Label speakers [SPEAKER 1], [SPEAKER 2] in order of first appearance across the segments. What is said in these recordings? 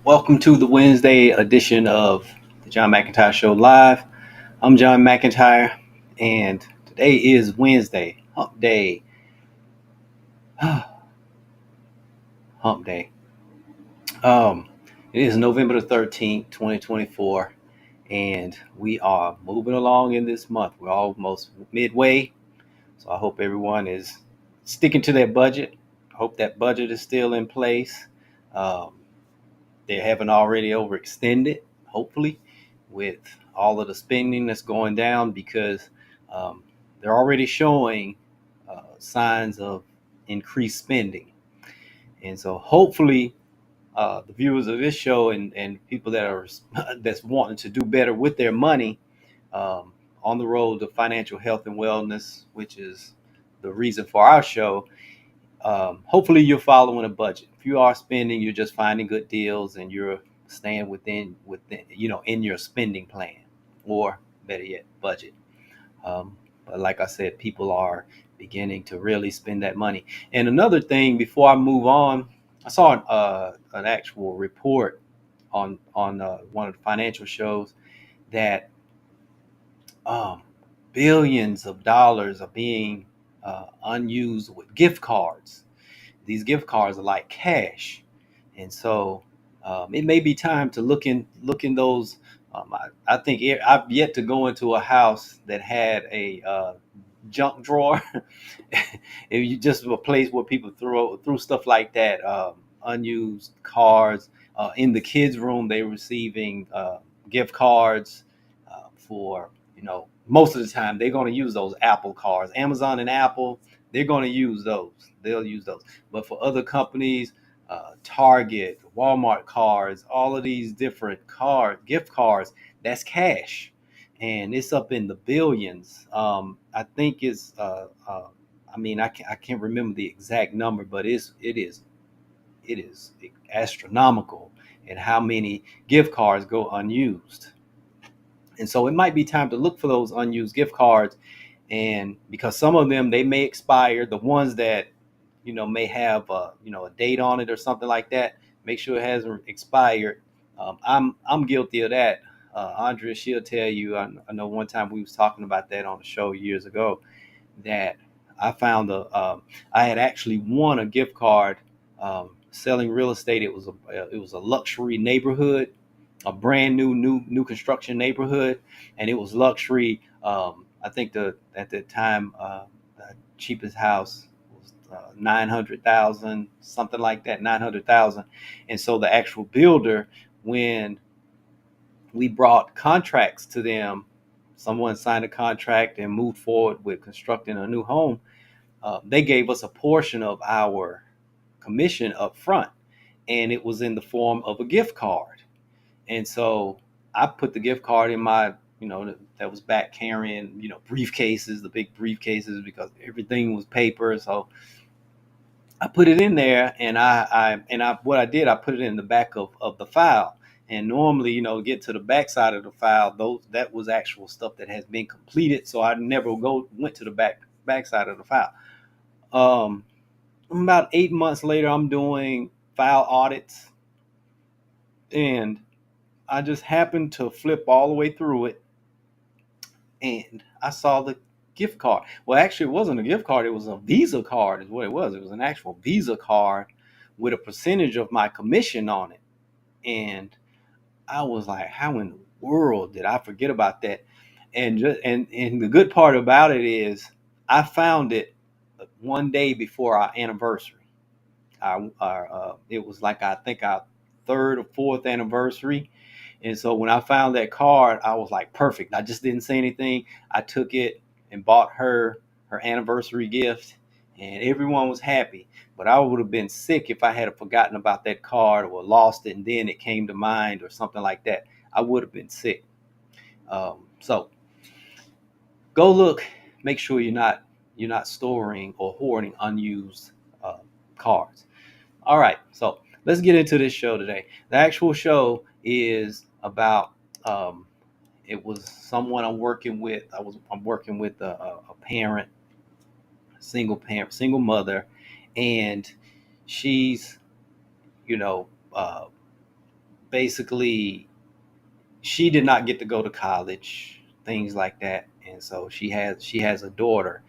[SPEAKER 1] Welcome to the Wednesday edition of the John McEntyre Show Live. I'm John McEntyre, and today is Wednesday, Hump Day. Hump Day. Um, it is November the 13th, 2024, and we are moving along in this month. We're almost midway, so I hope everyone is sticking to their budget. I hope that budget is still in place. Um, they haven't already overextended, hopefully, with all of the spending that's going down because um, they're already showing signs of increased spending. And so hopefully the viewers of this show and people that are that's wanting to do better with their money um, on the road to financial health and wellness, which is the reason for our show, hopefully you're following a budget. If you are spending, you're just finding good deals and you're staying within in your spending plan, or better yet, budget. But like I said, people are beginning to really spend that money. And another thing, before I move on, I saw an actual report on one of the financial shows that um, billions of dollars are being unused with gift cards. These gift cards are like cash, and so it may be time to look in those. I think I've yet to go into a house that had a junk drawer. If you just a place where people throw stuff like that, unused cards. In the kids' room, they receiving gift cards for most of the time they're going to use those Apple cards. Amazon and Apple, they're going to use those. They'll use those. But for other companies, Target, Walmart cards, all of these different gift cards, that's cash, and it's up in the billions. I think it's. I can't remember the exact number, but it is astronomical in how many gift cards go unused. And so it might be time to look for those unused gift cards, and because some of them they may expire, the ones that may have a date on it or something like that, make sure it hasn't expired. I'm guilty of that. Andrea, she'll tell you. I know one time we was talking about that on the show years ago, that I found I had actually won a gift card selling real estate. It was a luxury neighborhood, a brand new construction neighborhood, and it was luxury. I think the at the time the cheapest house was 900,000, something like that, 900,000. And so the actual builder, when we brought contracts to them, someone signed a contract and moved forward with constructing a new home. They gave us a portion of our commission up front, and it was in the form of a gift card. And so I put the gift card in my, that was back carrying, briefcases, the big briefcases, because everything was paper. So I put it in there, and what I did, I put it in the back of the file. And normally, get to the back side of the file, that was actual stuff that has been completed. So I never went to the back side of the file. Um, about 8 months later, I'm doing file audits, and I just happened to flip all the way through it, and I saw the gift card. Well, actually, it wasn't a gift card; it was a Visa card, is what it was. It was an actual Visa card with a percentage of my commission on it, and I was like, "How in the world did I forget about that?" And the good part about it is, I found it one day before our anniversary. It was like, I think, our third or fourth anniversary. And so when I found that card, I was like, perfect. I just didn't say anything. I took it and bought her anniversary gift, and everyone was happy. But I would have been sick if I had forgotten about that card or lost it, and then it came to mind or something like that. I would have been sick. So go look. Make sure you're not storing or hoarding unused uh, cards. All right, so let's get into this show today. The actual show is about. It was someone I'm working with. I'm working with a parent, single mother, and she's, you know, uh, basically she did not get to go to college, things like that. And so she has a daughter,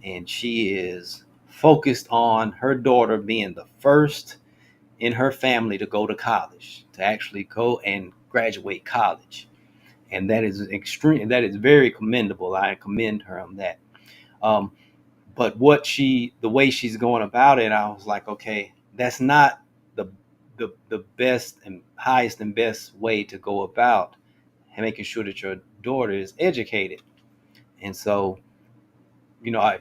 [SPEAKER 1] and she is focused on her daughter being the first in her family to go to college, to actually go and graduate college. And that is extreme. That is very commendable. I commend her on that. Um, but the way she's going about it, I was like, okay, that's not the best and highest and best way to go about making sure that your daughter is educated. And so,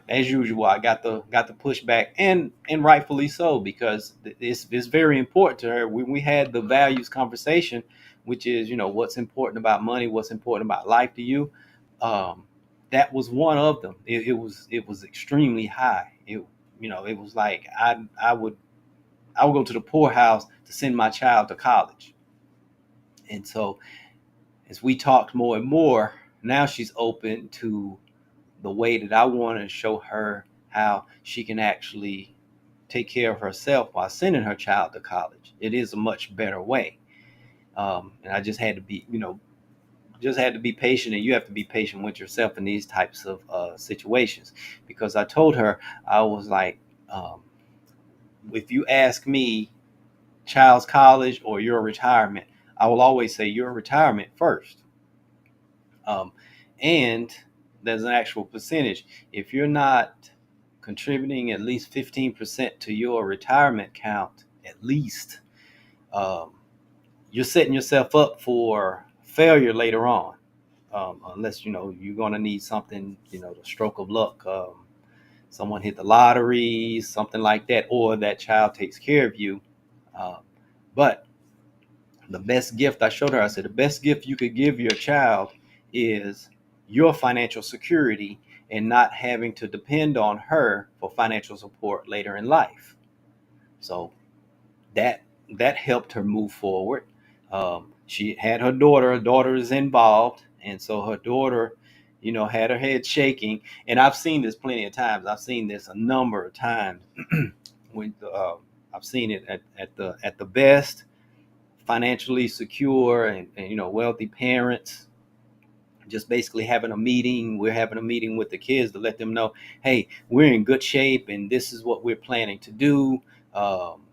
[SPEAKER 1] as usual, I got the pushback, and rightfully so, because it's very important to her. When we had the values conversation, which is, what's important about money, what's important about life to you, um, that was one of them. It was extremely high. It was like I would go to the poorhouse to send my child to college. And so as we talked more and more, now she's open to the way that I want to show her how she can actually take care of herself while sending her child to college. It is a much better way. And I just had to be patient, and you have to be patient with yourself in these types of situations, because I told her, I was like, um, if you ask me child's college or your retirement, I will always say your retirement first. Um, and there's an actual percentage. If you're not contributing at least 15% to your retirement account, at least, um, you're setting yourself up for failure later on. Unless you're going to need something, the stroke of luck. Someone hit the lottery, something like that, or that child takes care of you. Uh, but the best gift, I showed her, I said, the best gift you could give your child is your financial security, and not having to depend on her for financial support later in life. So that that helped her move forward. She had her daughter is involved, and so her daughter, had her head shaking. And I've seen this plenty of times. I've seen this a number of times. when I've seen it at the best, financially secure, and wealthy parents just basically having a meeting. We're having a meeting with the kids to let them know, hey, we're in good shape, and this is what we're planning to do.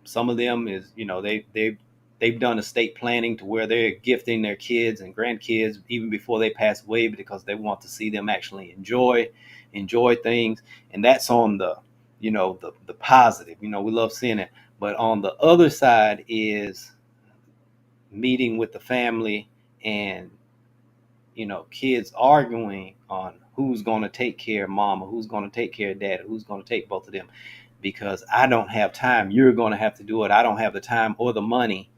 [SPEAKER 1] Some of them is, they've done estate planning to where they're gifting their kids and grandkids even before they pass away, because they want to see them actually enjoy things. And that's on the positive. We love seeing it. But on the other side is meeting with the family, and kids arguing on who's going to take care of mama, who's going to take care of dad, who's going to take both of them, because I don't have time. You're going to have to do it. I don't have the time or the money.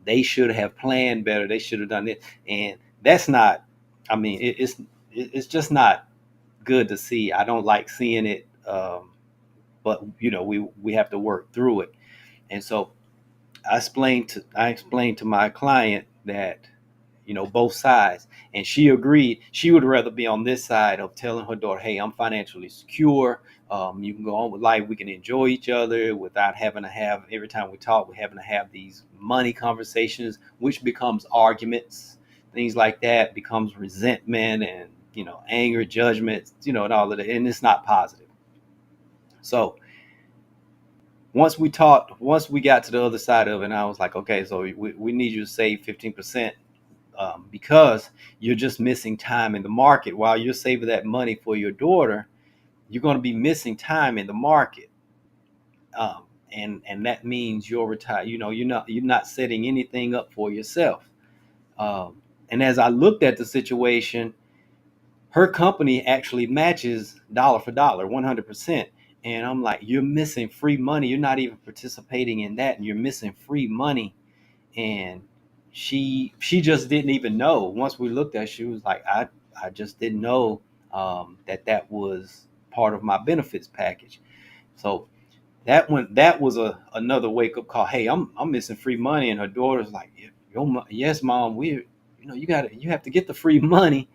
[SPEAKER 1] They should have planned better. They should have done it. And that's not, I mean, it's just not good to see. I don't like seeing it. But we have to work through it. And so I explained to my client that, both sides. And she agreed. She would rather be on this side of telling her daughter, hey, I'm financially secure. You can go on with life. We can enjoy each other without having to have, every time we talk, we're having to have these money conversations, which becomes arguments, things like that, becomes resentment and, anger, judgment, and all of that. And it's not positive. So once we got to the other side of it, and I was like, okay, so we need you to save 15%, because you're just missing time in the market. While you're saving that money for your daughter, you're going to be missing time in the market. And that means you're retired. You're not setting anything up for yourself. And as I looked at the situation, her company actually matches dollar for dollar, 100%. And I'm like, you're missing free money. You're not even participating in that, and you're missing free money. And she just didn't even know. Once we looked at it, she was like, I just didn't know, that was part of my benefits package. So that was another wake up call. Hey, I'm missing free money. And her daughter's like, yes, mom, you have to get the free money,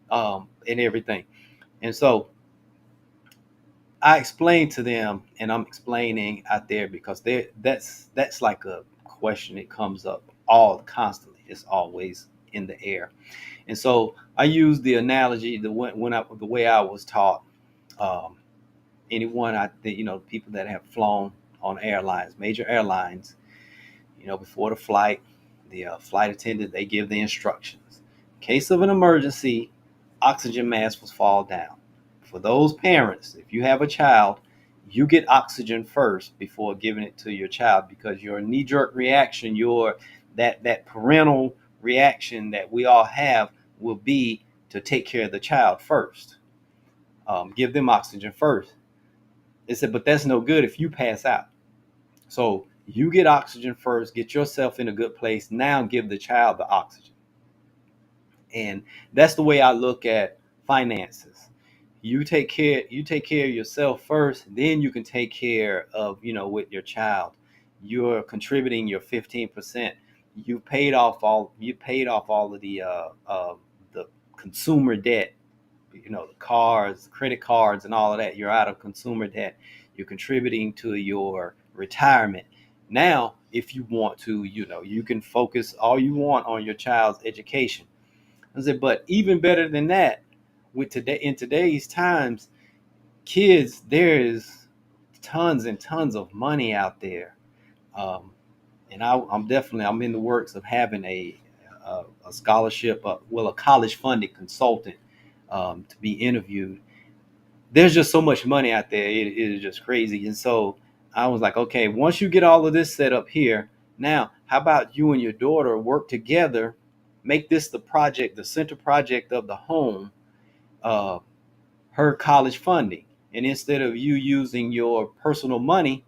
[SPEAKER 1] and everything. And so I explained to them, and I'm explaining out there, because that's like a question that comes up all constantly. It's always in the air. And so I use the analogy the way I was taught. Um, anyone I think, people that have flown on airlines, major airlines, before the flight, the flight attendant, they give the instructions. In case of an emergency, oxygen mask will fall down. For those parents, if you have a child, you get oxygen first before giving it to your child, because your knee-jerk reaction, your that parental reaction that we all have will be to take care of the child first. Give them oxygen first. They said, but that's no good if you pass out. So you get oxygen first, get yourself in a good place. Now give the child the oxygen. And that's the way I look at finances. You take care of yourself first, then you can take care of, with your child. You're contributing your 15%. You paid off all of the consumer debt, the cars, credit cards, and all of that. You're out of consumer debt. You're contributing to your retirement. Now, if you want to, you can focus all you want on your child's education. I said, but even better than that, in today's times, kids, there is tons and tons of money out there. Um, and I'm in the works of having a scholarship, a college funded consultant, to be interviewed. There's just so much money out there. It is just crazy. And so I was like, okay, once you get all of this set up here, now how about you and your daughter work together, make this the center project of the home, uh, her college funding. And instead of you using your personal money,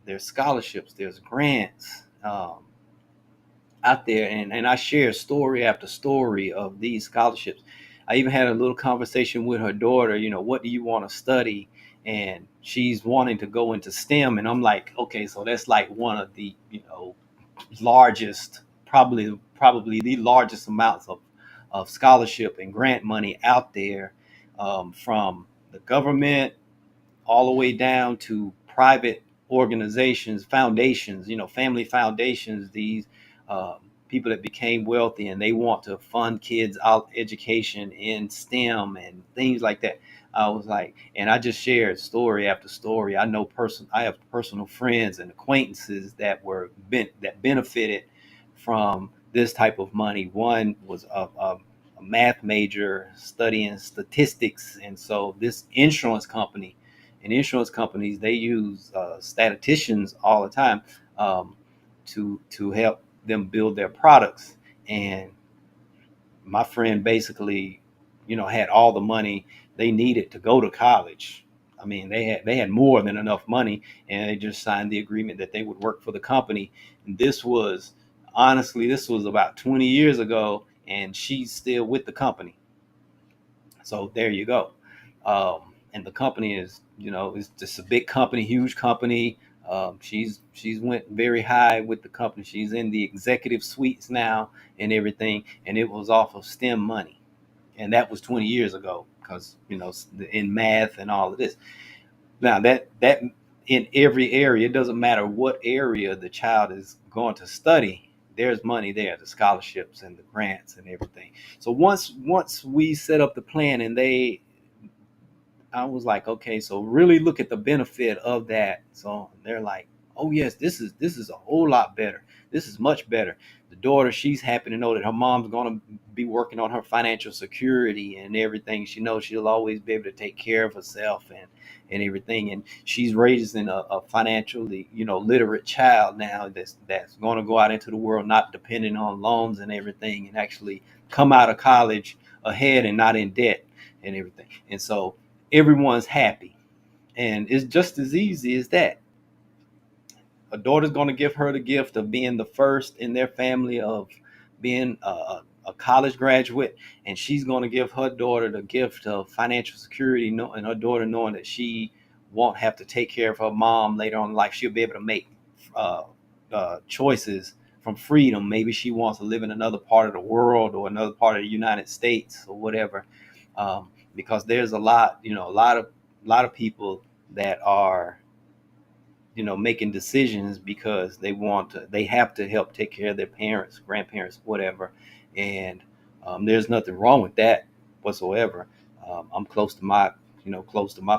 [SPEAKER 1] there's scholarships, there's grants, out there. And I share story after story of these scholarships. I even had a little conversation with her daughter, what do you want to study? And she's wanting to go into STEM. And I'm like, okay, so that's like one of the, largest, probably the largest amounts of scholarship and grant money out there, from the government all the way down to private organizations, foundations, family foundations, these uh, people that became wealthy and they want to fund kids' out education in STEM and things like that. I was like, and I just shared story after story. I have personal friends and acquaintances that benefited from this type of money. One was a math major studying statistics, and so this insurance company and insurance companies, they use statisticians all the time, to help them build their products. And my friend basically, had all the money they needed to go to college. I mean, they had more than enough money, and they just signed the agreement that they would work for the company. And this was about 20 years ago, and she's still with the company. So there you go. And the company is just a big company, huge company. She's went very high with the company. She's in the executive suites now and everything, and it was off of STEM money, and that was 20 years ago, because in math and all of this. Now that in every area, it doesn't matter what area the child is going to study. There's money there, the scholarships and the grants and everything. So once we set up the plan, and I was like, okay, so really look at the benefit of that. So they're like, oh yes, this is a whole lot better. This is much better. The daughter, she's happy to know that her mom's gonna be working on her financial security and everything. She knows she'll always be able to take care of herself and everything. And she's raising a financially, literate child now that's gonna go out into the world not depending on loans and everything, and actually come out of college ahead and not in debt and everything. And so everyone's happy, and it's just as easy as that. A daughter's going to give her the gift of being the first in their family of being a college graduate, and she's going to give her daughter the gift of financial security, and her daughter knowing that she won't have to take care of her mom later on in life. She'll be able to make uh, choices from freedom. Maybe she wants to live in another part of the world or another part of the United States or whatever, because there's a lot of people that are making decisions because they have to help take care of their parents, grandparents, whatever. And there's nothing wrong with that whatsoever. I'm close to my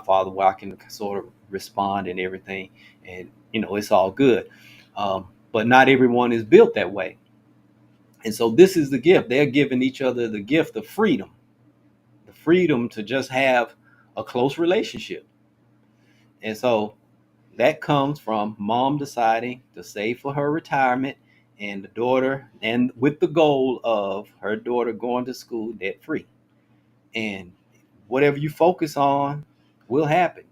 [SPEAKER 1] father, where I can sort of respond and everything, and it's all good. But not everyone is built that way. And so this is the gift. They're giving each other the gift of freedom, the freedom to just have a close relationship. And so that comes from mom deciding to save for her retirement, and the daughter, and with the goal of her daughter going to school debt free. And whatever you focus on will happen.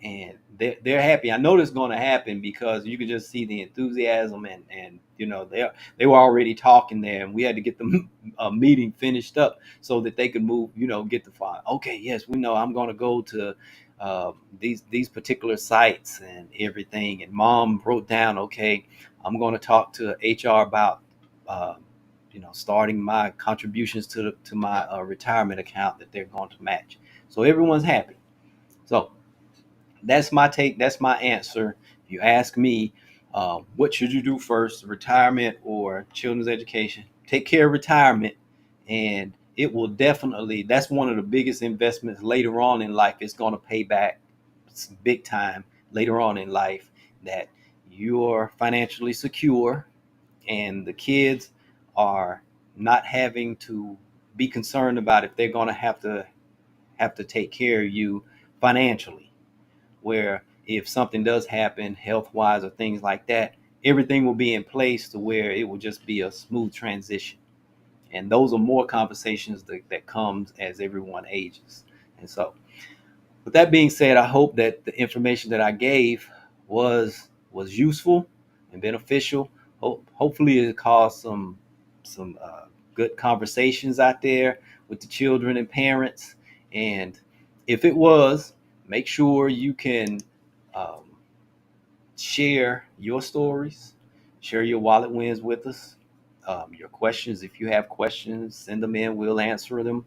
[SPEAKER 1] And they're happy. I know this is going to happen because you can just see the enthusiasm, and they were already talking there, and we had to get the meeting finished up so that they could move, get the file. Okay, yes, we know I'm going to go to these particular sites and everything. And mom wrote down, okay, I'm going to talk to HR about uh, starting my contributions to my retirement account that they're going to match. So everyone's happy. So that's my take. That's my answer. If you ask me, what should you do first, retirement or children's education? Take care of retirement, and it will definitely. That's one of the biggest investments later on in life. It's going to pay back big time later on in life. That you're financially secure, and the kids are not having to be concerned about if they're going to have to take care of you financially, where if something does happen health wise or things like that, everything will be in place to where it will just be a smooth transition. And those are more conversations that comes as everyone ages. And so, with that being said, I hope that the information that I gave was useful and beneficial. Hopefully, it caused some good conversations out there with the children and parents. And if it was, make sure you can um, share your stories, share your wallet wins with us. Your questions, if you have questions, send them in. We'll answer them.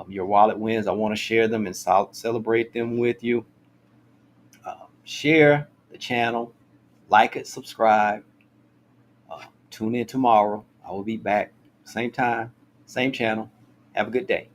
[SPEAKER 1] Your wallet wins, I want to share them and celebrate them with you. Share the channel, like it, subscribe. Tune in tomorrow. I will be back, same time, same channel. Have a good day.